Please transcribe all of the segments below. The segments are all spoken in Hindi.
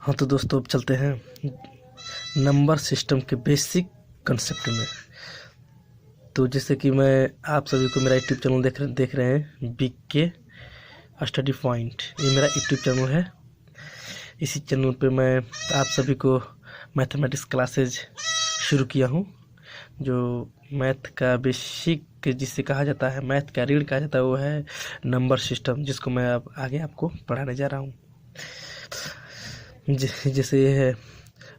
हाँ तो दोस्तों, अब चलते हैं नंबर सिस्टम के बेसिक कंसेप्ट में। तो जैसे कि मैं आप सभी को मेरा यूट्यूब चैनल देख रहे हैं, BK स्टडी पॉइंट, ये मेरा यूट्यूब चैनल है। इसी चैनल पे मैं आप सभी को मैथमेटिक्स क्लासेज शुरू किया हूँ। जो मैथ का बेसिक जिसे कहा जाता है, मैथ का रीढ़ कहा जाता है, वो है नंबर सिस्टम, जिसको मैं अब आगे आपको पढ़ाने जा रहा हूँ। जैसे ये है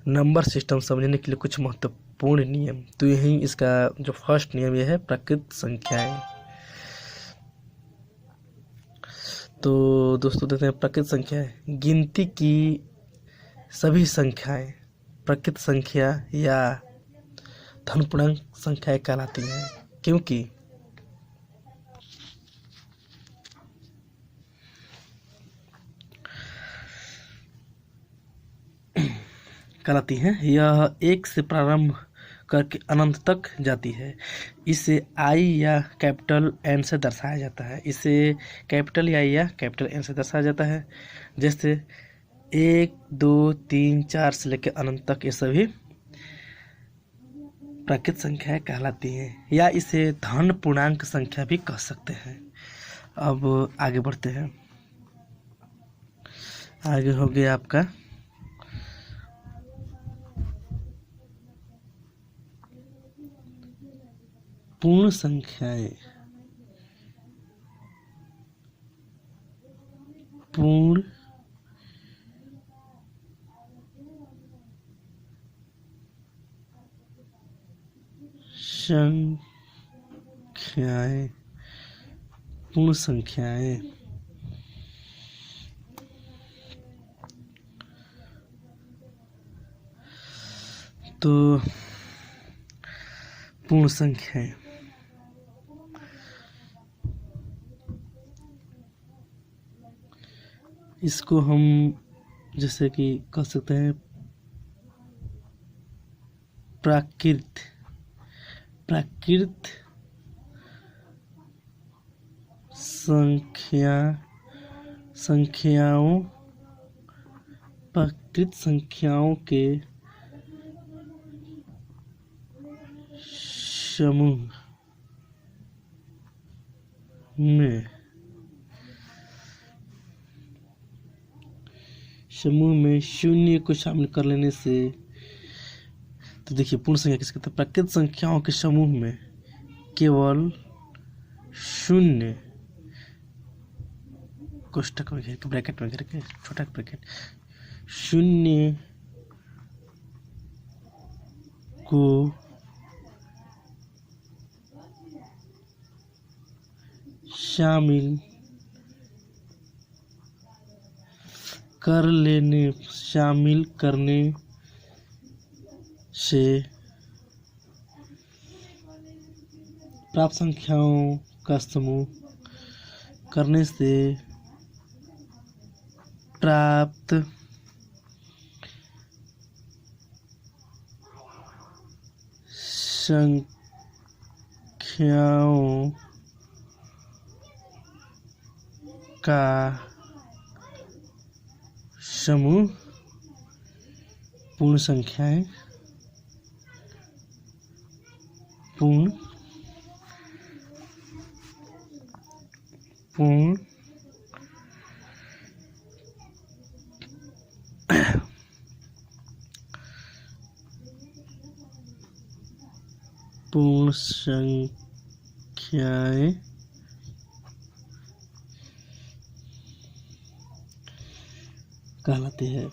नंबर सिस्टम समझने के लिए कुछ महत्वपूर्ण नियम। तो यही इसका जो फर्स्ट नियम ये है, प्राकृत संख्याएं। तो दोस्तों देखते हैं, प्राकृत संख्याएं गिनती की सभी संख्याएं प्राकृत संख्या या धनपूर्णांक संख्याएं कहलाती हैं, क्योंकि कहलाती हैं यह एक से प्रारंभ करके अनंत तक जाती है। इसे आई या कैपिटल एन से दर्शाया जाता है। इसे कैपिटल आई या कैपिटल एन से दर्शाया जाता है। जैसे 1, 2, 3, 4 से लेकर अनंत तक ये सभी प्राकृत संख्याएं कहलाती हैं, या इसे धन पूर्णांक संख्या भी कह सकते हैं। अब आगे बढ़ते हैं। आगे हो गया आपका पूर्ण संख्याएं। पूर्ण संख्याएं, पूर्ण संख्याएं तो पूर्ण संख्याएं इसको हम जैसे कि कह सकते हैं प्राकृत संख्याओं के समूह में शून्य को शामिल कर लेने से। तो देखिए, पूर्ण संख्या किसे कहते हैं? प्राकृत संख्याओं के समूह में केवल शून्य कोष्टक में घेर के, ब्रैकेट में घेर के, छोटा ब्रैकेट, शून्य को शामिल करने से प्राप्त संख्याओं का समूह करने से प्राप्त संख्याओं का समूह पूर्ण संख्याएं, पूर्ण संख्याएं कहलाती है।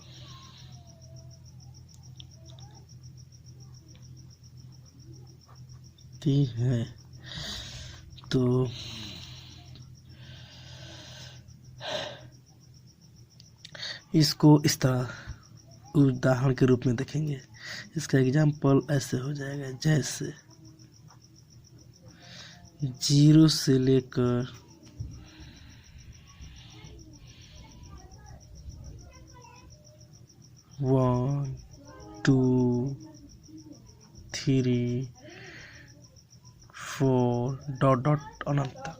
तो इसको इस तरह उदाहरण के रूप में देखेंगे। इसका एग्जाम्पल ऐसे हो जाएगा, जैसे 0 से लेकर 1, 2, 3, 4 डॉट डॉट अनंत तक।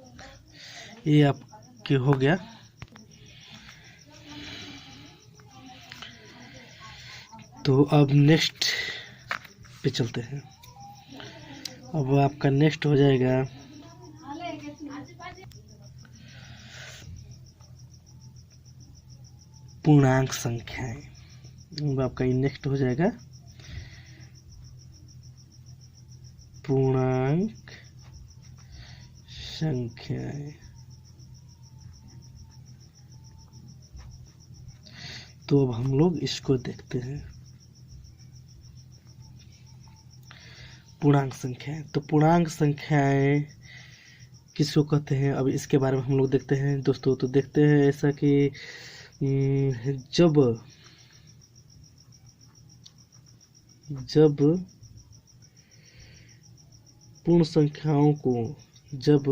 ये आपके हो गया तो अब नेक्स्ट पे चलते हैं। अब आपका नेक्स्ट हो जाएगा पूर्णांक संख्याएं। अब आपका नेक्स्ट हो जाएगा पूर्णांक संख्याएं। तो अब हम लोग इसको देखते हैं पूर्णांक संख्याएं। तो पूर्णांक संख्याएं किसको कहते हैं, अब इसके बारे में हम लोग देखते हैं दोस्तों। तो देखते हैं ऐसा कि जब पूर्ण संख्याओं को जब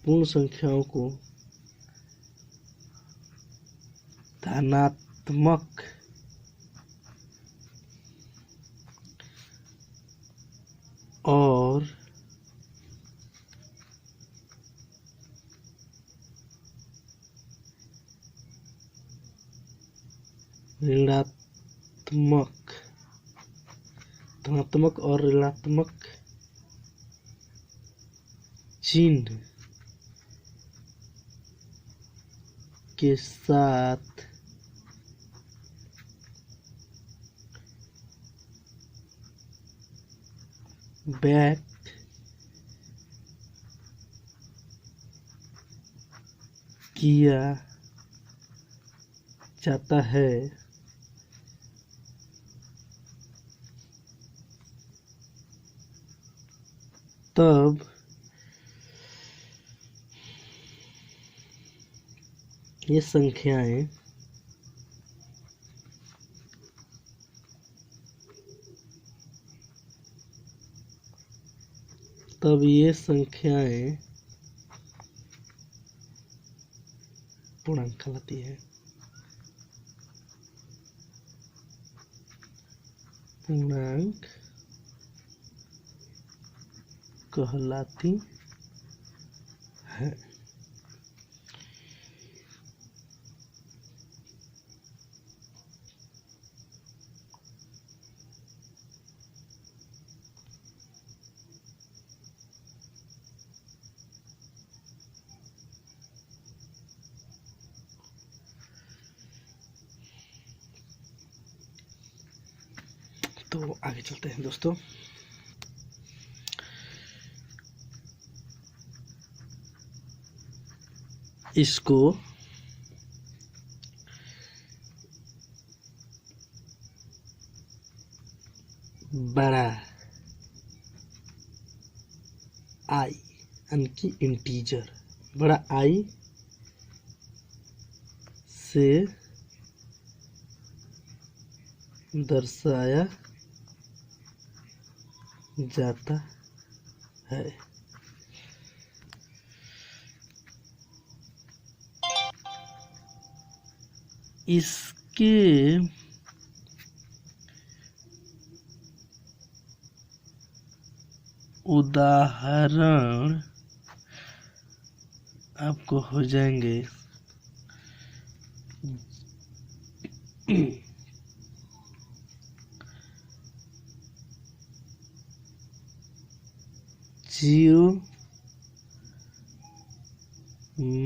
पूर्ण संख्याओं को धनात्मक और ऋणात्मक चिन्ह के साथ व्यक्त किया जाता है, तब ये संख्याएं पूर्णांक कहलाती है। पूर्णांक कहलाती है। तो आगे चलते हैं दोस्तों। इसको बड़ा आई यानी कि इंटीजर बड़ा आई से दर्शाया जाता है। इसके उदाहरण आपको हो जाएंगे 0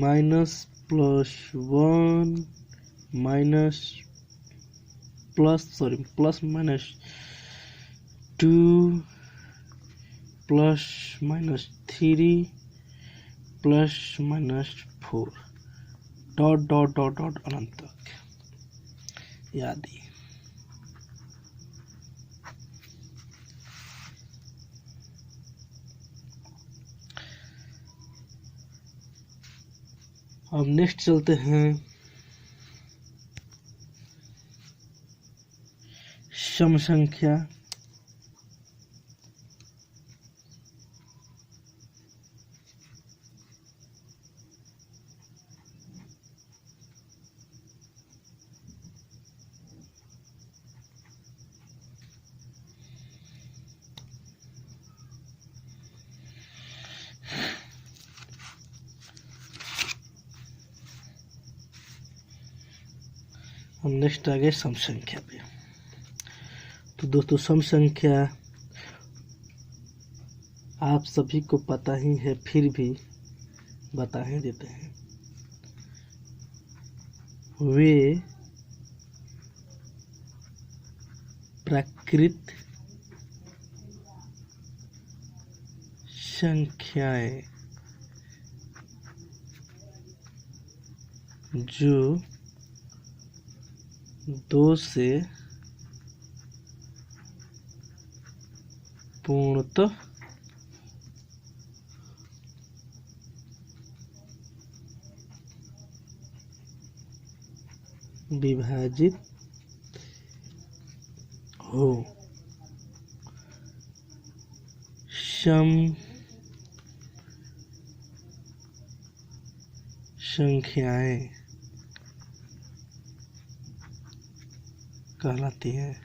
minus plus 1 minus minus 2 plus minus 3 plus minus 4 dot dot dot dot अनंत तक आदि। अब नेक्स्ट चलते हैं सम संख्या। हम नेक्स्ट आ गए सम संख्या पे। तो दोस्तों सम संख्या आप सभी को पता ही है, फिर भी बता ही देते हैं। वे प्राकृत संख्याएं जो 2 से पूर्णतः विभाजित हो। सम संख्याएं कहलाती हैं।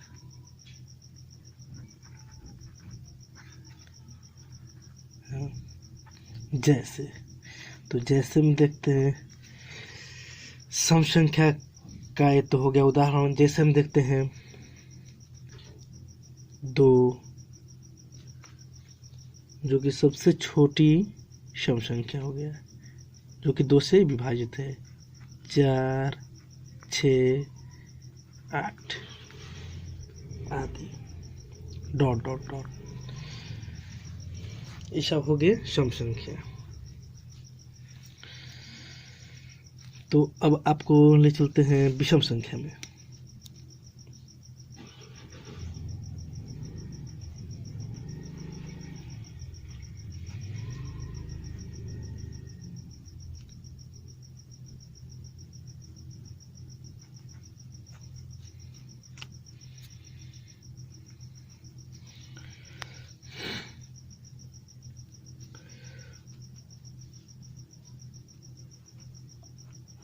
जैसे तो जैसे हम देखते हैं सम संख्या का ये तो हो गया उदाहरण। जैसे हम देखते हैं 2 जो कि सबसे छोटी सम संख्या हो गया, जो कि 2 से विभाजित है। 4, 6, 8 आदि डॉट डॉट डॉट, ये सब हो गए सम संख्या। तो अब आपको ले चलते हैं विषम संख्या में।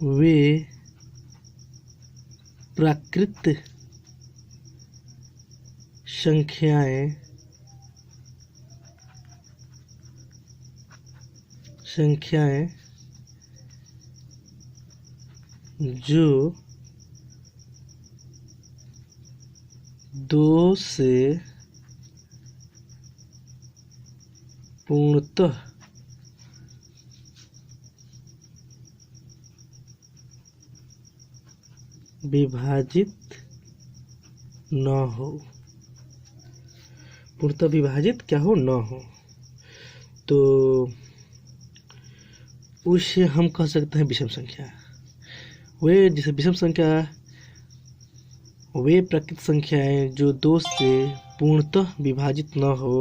वे प्राकृत संख्याएं जो 2 से पूर्णतः विभाजित न हो। पूर्णतः विभाजित क्या हो, न हो, तो उसे हम कह सकते हैं विषम संख्या। वे जैसे विषम संख्या वे प्राकृत संख्याएं जो 2 से पूर्णतः विभाजित न हो।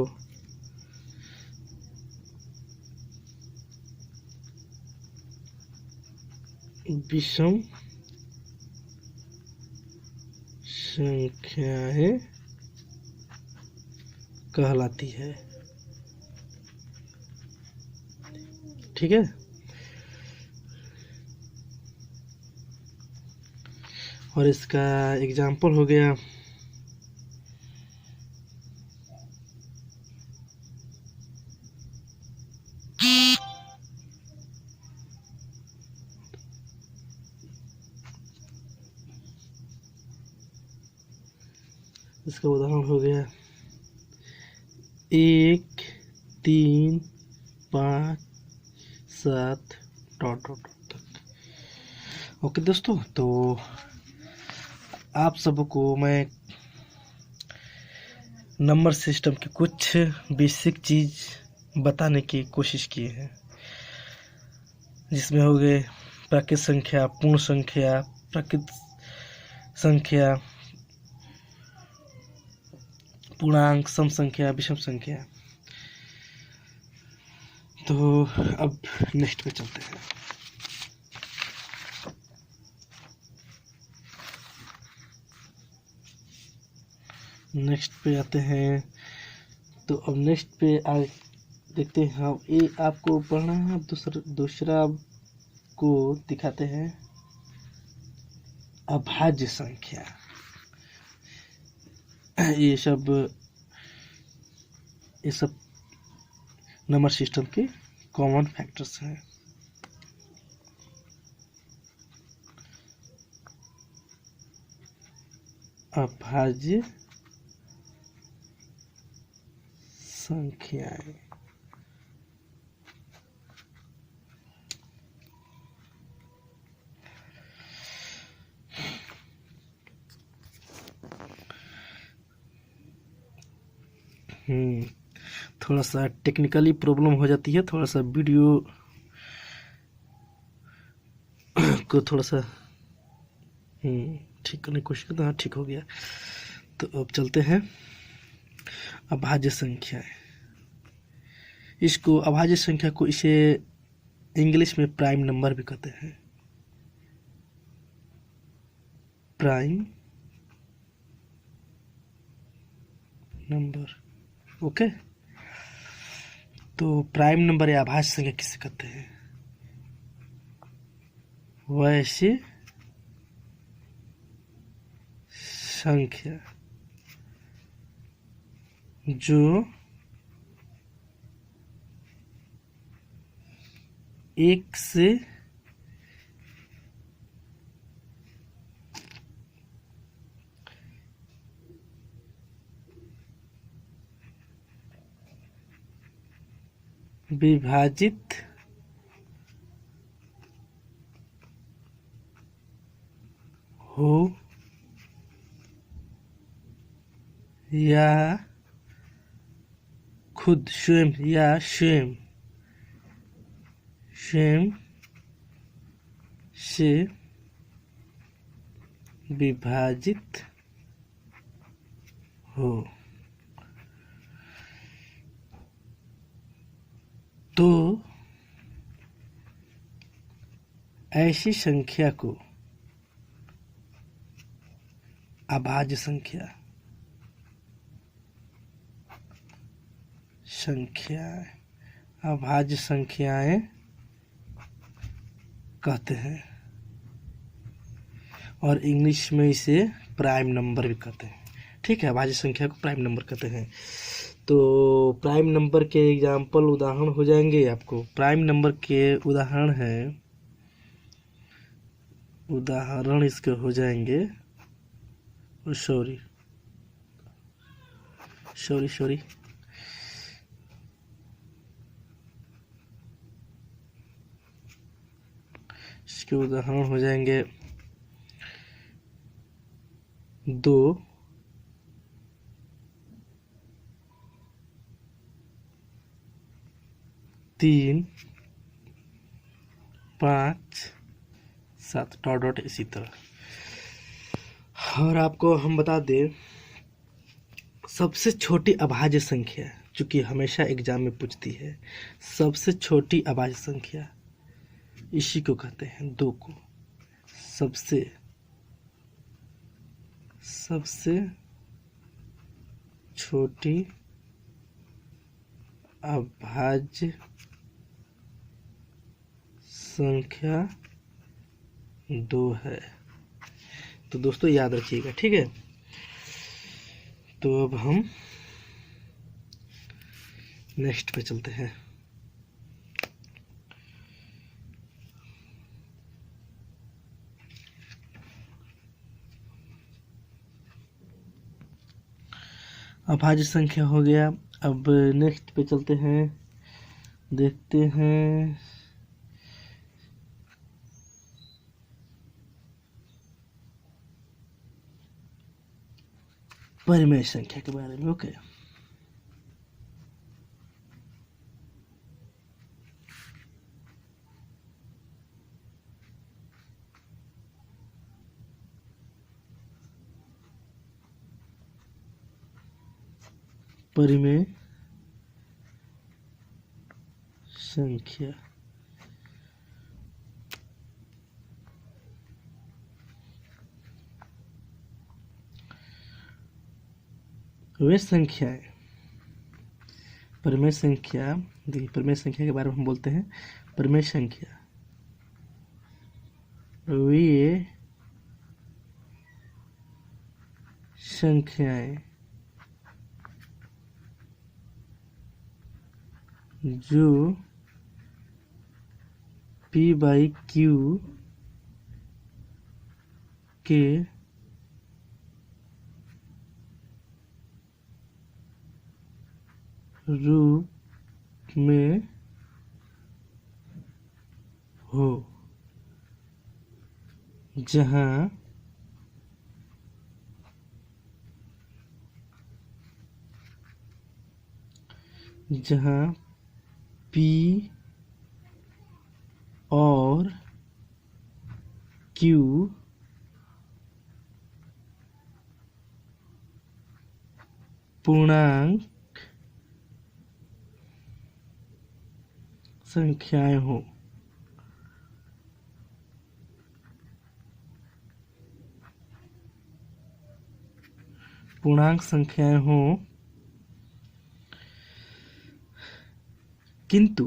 विषम संख्याएं कहलाती है। ठीक है। और इसका एग्जाम्पल हो गया इसका उदाहरण हो गया 1, 3, 5, 7 डॉट डॉट तक। ओके दोस्तों, तो आप सबको मैं नंबर सिस्टम की कुछ बेसिक चीज़ बताने की कोशिश की है, जिसमें हो गए प्राकृत संख्या, पूर्ण संख्या, प्राकृत संख्या, पूर्णांक, सम संख्या, विषम संख्या। तो अब नेक्स्ट पे चलते हैं। नेक्स्ट पे आते हैं। तो अब नेक्स्ट पे देखते हैं हम। ये आपको पढ़ना है। अब दूसरा को दिखाते हैं अभाज्य संख्या। ये सब नंबर सिस्टम के कॉमन फैक्टर्स हैं। अभाज्य संख्याएं। थोड़ा सा टेक्निकली प्रॉब्लम हो जाती है, थोड़ा सा वीडियो को थोड़ा सा ठीक करने की कोशिश करते हैं। हाँ, ठीक हो गया। तो अब चलते हैं अभाज्य संख्याएं। इसको अभाज्य संख्या को इसे इंग्लिश में प्राइम नंबर भी कहते हैं। Prime number, okay. तो प्राइम नंबर या अभाज्य संख्या किसे कहते हैं? वैसे संख्या जो एक से विभाजित हो या खुद स्वयं से विभाजित हो, तो ऐसी संख्या को अभाज्य अभाज्य संख्याएं कहते हैं, और इंग्लिश में इसे प्राइम नंबर भी कहते हैं। ठीक है, अभाज्य संख्या को प्राइम नंबर कहते हैं। तो प्राइम नंबर के एग्जाम्पल उदाहरण हो जाएंगे आपको। प्राइम नंबर के उदाहरण इसके हो जाएंगे, सॉरी इसके उदाहरण हो जाएंगे 2, 3, 5, 7 डॉट डॉट इसी तरह। और आपको हम बता दें, सबसे छोटी अभाज्य संख्या चूंकि हमेशा एग्जाम में पूछती है, सबसे छोटी अभाज्य संख्या इसी को कहते हैं 2 को। सबसे छोटी अभाज्य संख्या 2 है। तो दोस्तों याद रखिएगा, ठीक है। तो अब हम नेक्स्ट पे चलते हैं। अभाज्य संख्या हो गया। अब नेक्स्ट पे चलते हैं, देखते हैं परिमेय संख्या के बारे में। ओके, परिमेय संख्या वे संख्याएं, परिमेय संख्या, देखिए परिमेय संख्या के बारे में हम बोलते हैं। परिमेय संख्या वे संख्याएं जो P/Q के रूप में हो, जहाँ P और Q पूर्णांक संख्याएं हो। पूर्णांक संख्याएं हो, किंतु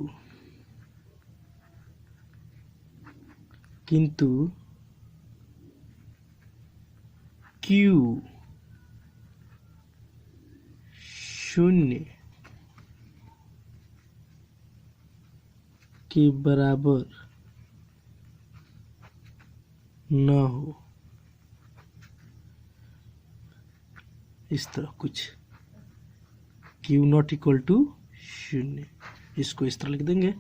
Q शून्य के बराबर न हो। इस तरह कुछ Q नॉट इक्वल टू शून्य, इसको इस तरह लिख देंगे।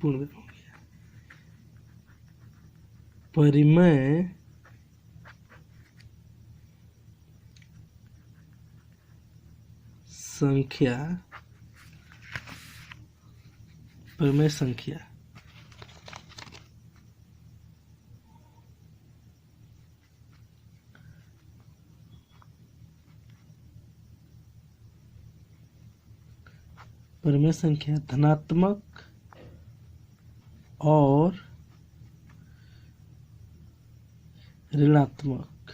पूर्ण हो गया। परिमेय संख्या परिमेय संख्या परिमेय संख्या धनात्मक और ऋणात्मक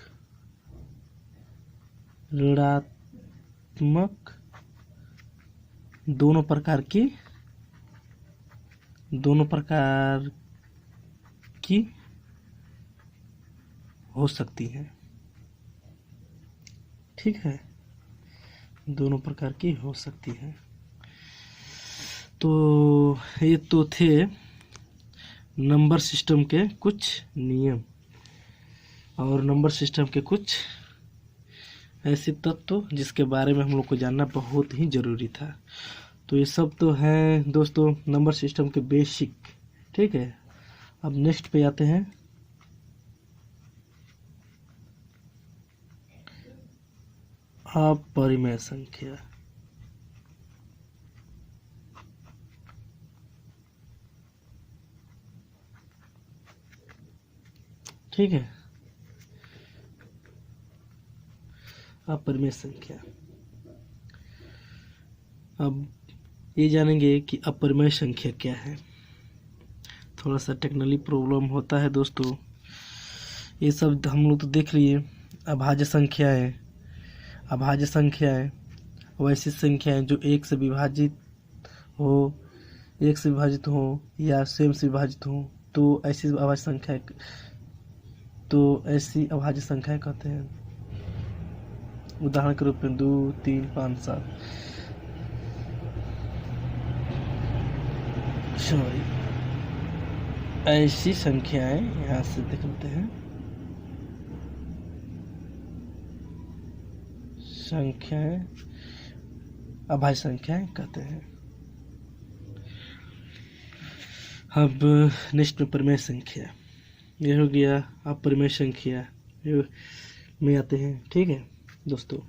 दोनों प्रकार की हो सकती है। ठीक है, दोनों प्रकार की हो सकती है। तो ये तो थे नंबर सिस्टम के कुछ नियम और नंबर सिस्टम के कुछ ऐसे तत्व जिसके बारे में हम लोग को जानना बहुत ही ज़रूरी था। तो ये सब तो हैं दोस्तों नंबर सिस्टम के बेसिक। ठीक है, अब नेक्स्ट पे आते हैं। अपरिमेय संख्या। ठीक है, अपरिमेय संख्या। अब ये जानेंगे कि अपरिमेय संख्या क्या है। थोड़ा सा टेक्निकली प्रॉब्लम होता है दोस्तों। ये सब हम लोग तो देख लिए। अभाज्य संख्याएं वैसी संख्याएं जो एक से विभाजित हो या स्वयं से विभाजित हो, तो ऐसी अभाज्य संख्याएं कहते हैं। उदाहरण के रूप में 2, 3, 5, 7। ऐसी संख्याएं यहाँ से देख लेते हैं। संख्याएं अभाज्य संख्याएं कहते हैं। अब नेक्स्ट में परिमेय संख्या। ये हो गया अपरिमेय संख्या में आते हैं। ठीक है दोस्तों,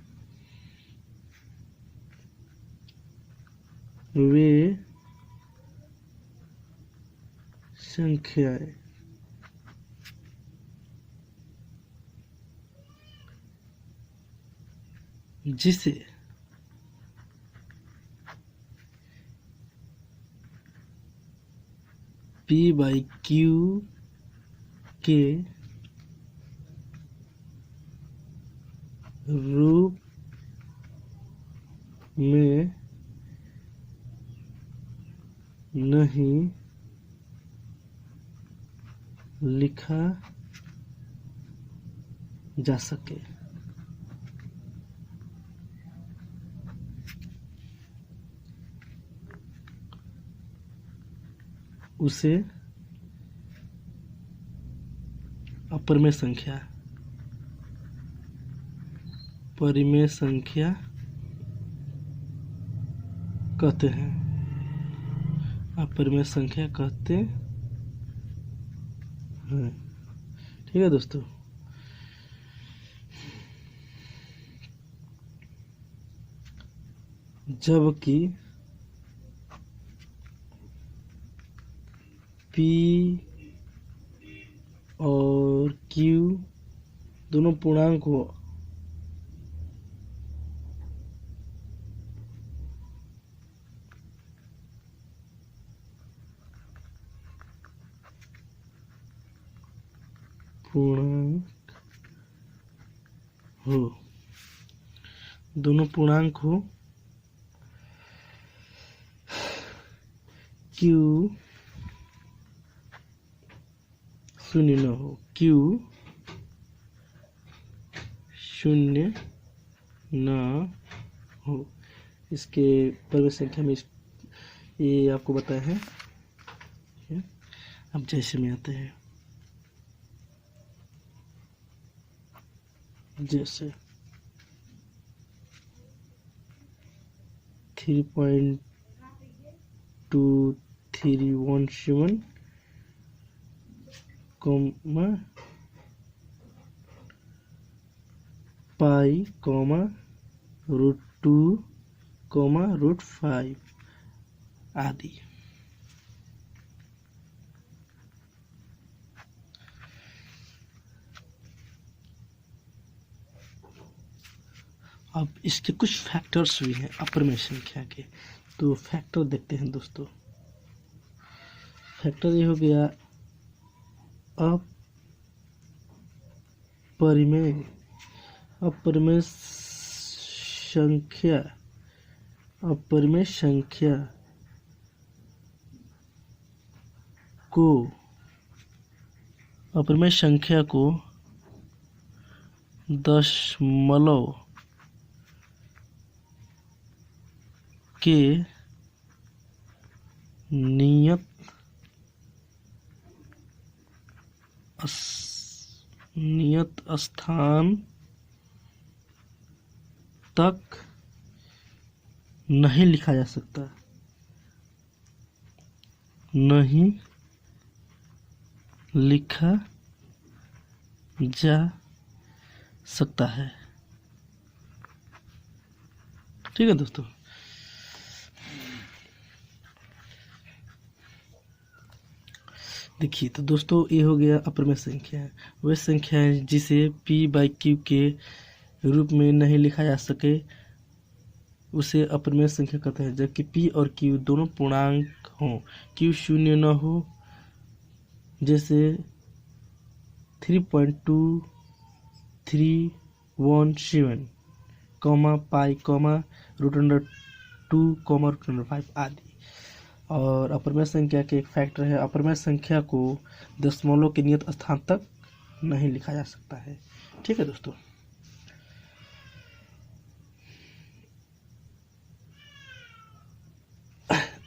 वे संख्याएं जिसे P/Q के रूप में नहीं लिखा जा सके। उसे अपरिमेय संख्या परिमेय संख्या कहते हैं। अपरिमेय संख्या कहते हैं। ठीक है दोस्तों। जबकि P और Q दोनों पूर्णांक हो दोनों पूर्णांक हो Q शून्य न हो, Q शून्य न हो। इसके परिमेय संख्या में ये आपको बताया है। अब जैसे में आते हैं, जैसे 3.2317 पाई √2 √5 आदि। अब इसके कुछ फैक्टर्स भी हैं अपरिमेय संख्या के, तो फैक्टर देखते हैं दोस्तों। फैक्टर ये हो गया अपरिमेय संख्या को दशमलव के नियत स्थान तक नहीं लिखा जा सकता, नहीं लिखा जा सकता है। ठीक है दोस्तों। देखिए तो दोस्तों, ये हो गया अपरिमेय संख्या। वह संख्या है जिसे P/Q के रूप में नहीं लिखा जा सके, उसे अपरिमेय संख्या कहते हैं। जबकि P और Q दोनों पूर्णांक हों, Q शून्य न हो, जैसे 3.2317 पाई √2 √5 आदि। और अपरिमेय संख्या के एक फैक्टर है, अपरिमेय संख्या को दशमलव के नियत स्थान तक नहीं लिखा जा सकता है। ठीक है दोस्तों।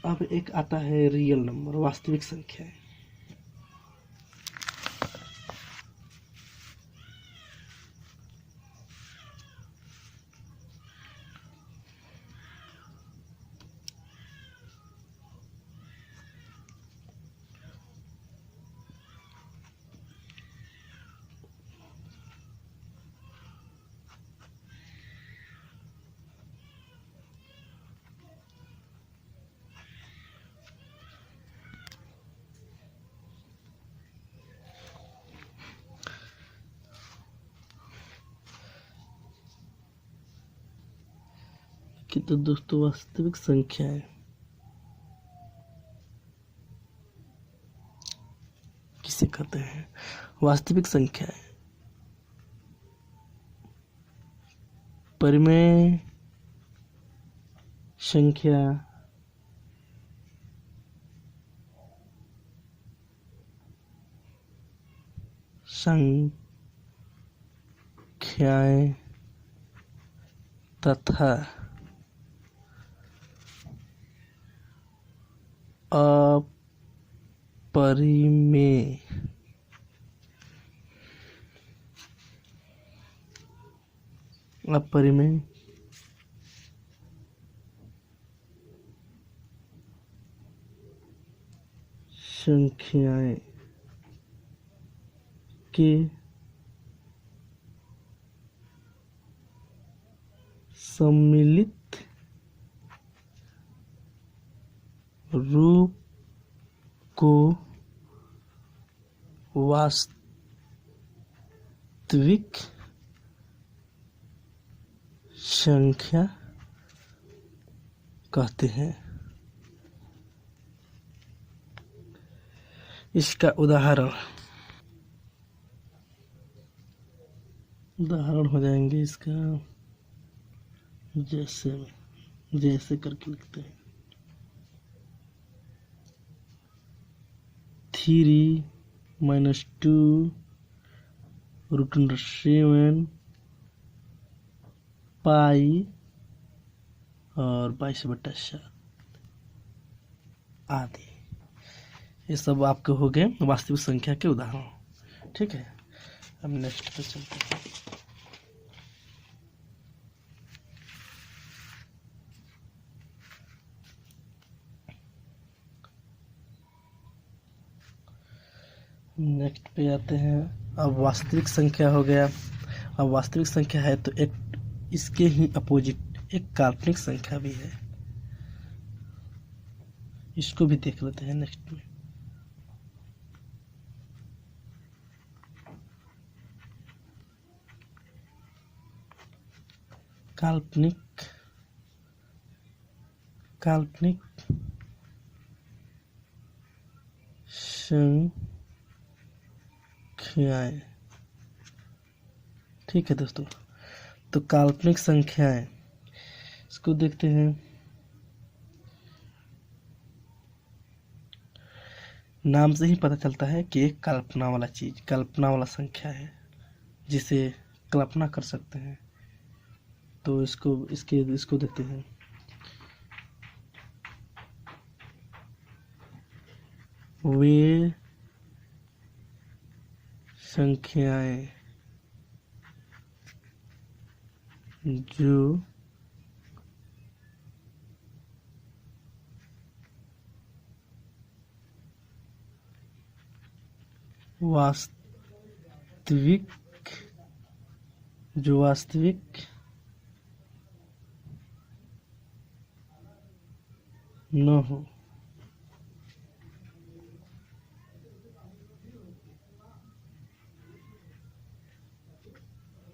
अब एक आता है रियल नंबर, वास्तविक संख्या। कि तो दोस्तों, वास्तविक संख्याएं किसे कहते हैं? वास्तविक संख्याएं परिमेय संख्या संख्याएं तथा अपरिमेय अपरिमेय संख्याएं के सम्मिलित रूप को वास्तविक संख्या कहते हैं। इसका उदाहरण हो जाएंगे इसका, जैसे करके लिखते हैं 3 - 2 √7 पाई और 22/7 आदि। ये सब आपके हो गए वास्तविक संख्या के उदाहरण। ठीक है, अब नेक्स्ट पे चलते हैं। नेक्स्ट पे आते हैं। अब वास्तविक संख्या हो गया। अब वास्तविक संख्या है तो एक इसके ही अपोजिट एक काल्पनिक संख्या भी है, इसको भी देख लेते हैं नेक्स्ट में। काल्पनिक संख्याएं। ठीक है दोस्तों, तो काल्पनिक संख्याएं इसको देखते हैं। नाम से ही पता चलता है कि एक कल्पना वाला चीज, कल्पना वाला संख्या है जिसे कल्पना कर सकते हैं। तो इसको देखते हैं। वे संख्याएं जो वास्तविक न हो,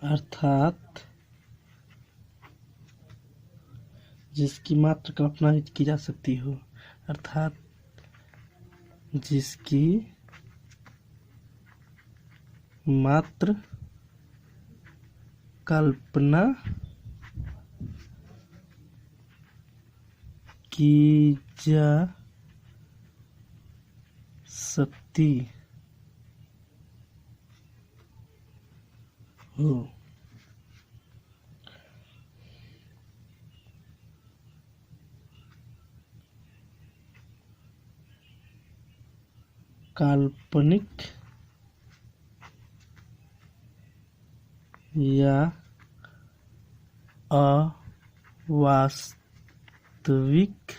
अर्थात जिसकी मात्र कल्पना ही की जा सकती हो, अर्थात जिसकी मात्र कल्पना की जा सकती हो। काल्पनिक या अवास्तविक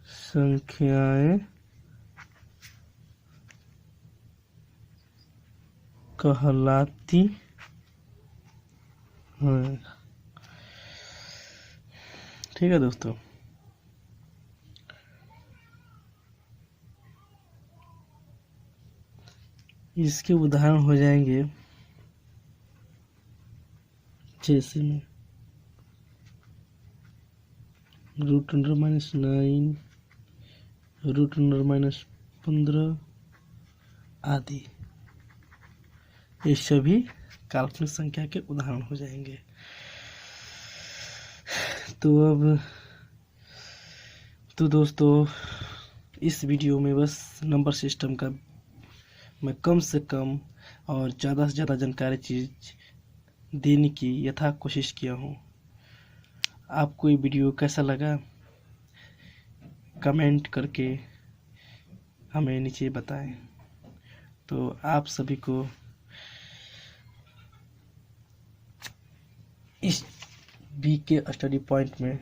संख्याएं कहलाती हैं। ठीक है दोस्तों, इसके उदाहरण हो जाएंगे जैसे में √9 √15 आदि। ये सभी काल्पनिक संख्या के उदाहरण हो जाएंगे। तो दोस्तों, इस वीडियो में बस नंबर सिस्टम का मैं कम से कम और ज़्यादा से ज़्यादा जानकारी चीज देने की यथा कोशिश किया हूँ। आपको ये वीडियो कैसा लगा कमेंट करके हमें नीचे बताएं। तो आप सभी को इस BK स्टडी पॉइंट में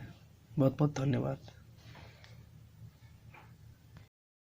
बहुत बहुत धन्यवाद।